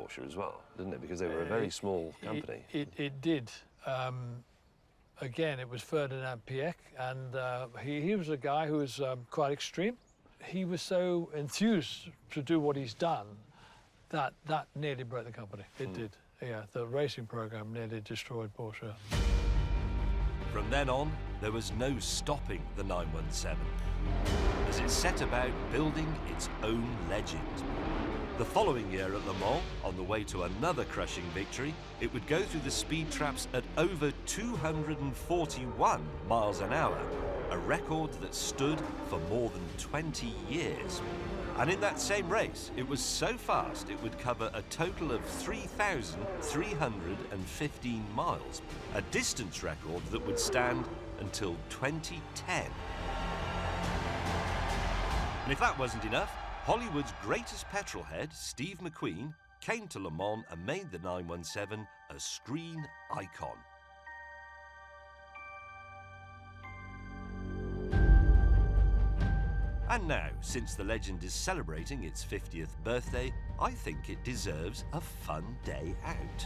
Porsche as well, didn't it? Because they were a very small company. It did. Again, it was Ferdinand Piëch, and he was a guy who was quite extreme. He was so enthused to do what he's done that nearly broke the company. It did. Yeah, the racing program nearly destroyed Porsche. From then on, there was no stopping the 917, as it set about building its own legend. The following year at Le Mans, on the way to another crushing victory, it would go through the speed traps at over 241 miles an hour, a record that stood for more than 20 years. And in that same race, it was so fast it would cover a total of 3,315 miles, a distance record that would stand until 2010. And if that wasn't enough, Hollywood's greatest petrolhead, Steve McQueen, came to Le Mans and made the 917 a screen icon. And now, since the legend is celebrating its 50th birthday, I think it deserves a fun day out.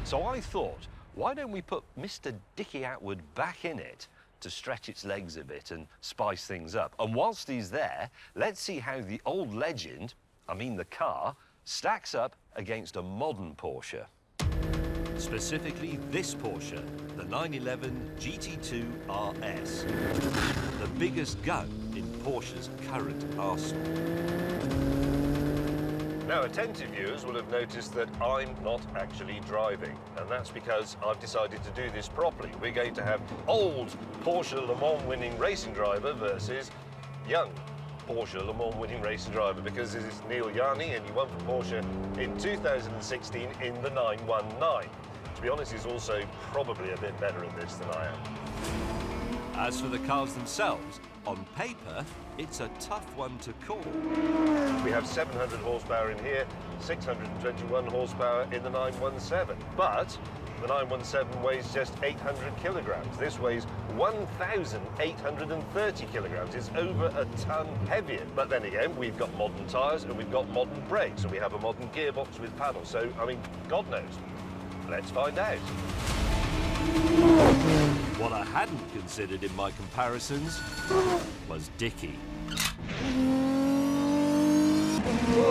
So I thought, why don't we put Mr. Dickie Atwood back in it to stretch its legs a bit and spice things up? And whilst he's there, let's see how the old legend, I mean the car, stacks up against a modern Porsche. Specifically this Porsche, the 911 GT2 RS, the biggest gun in Porsche's current arsenal. Now, attentive viewers will have noticed that I'm not actually driving, and that's because I've decided to do this properly. We're going to have old Porsche Le Mans winning racing driver versus young Porsche Le Mans winning racing driver, because this is Neil Yarni, and he won for Porsche in 2016 in the 919. To be honest, he's also probably a bit better at this than I am. As for the cars themselves, on paper, it's a tough one to call. We have 700 horsepower in here, 621 horsepower in the 917. But the 917 weighs just 800 kilograms. This weighs 1,830 kilograms. It's over a ton heavier. But then again, we've got modern tyres and we've got modern brakes, and we have a modern gearbox with paddles. So, I mean, God knows. Let's find out. What I hadn't considered in my comparisons was Dickie.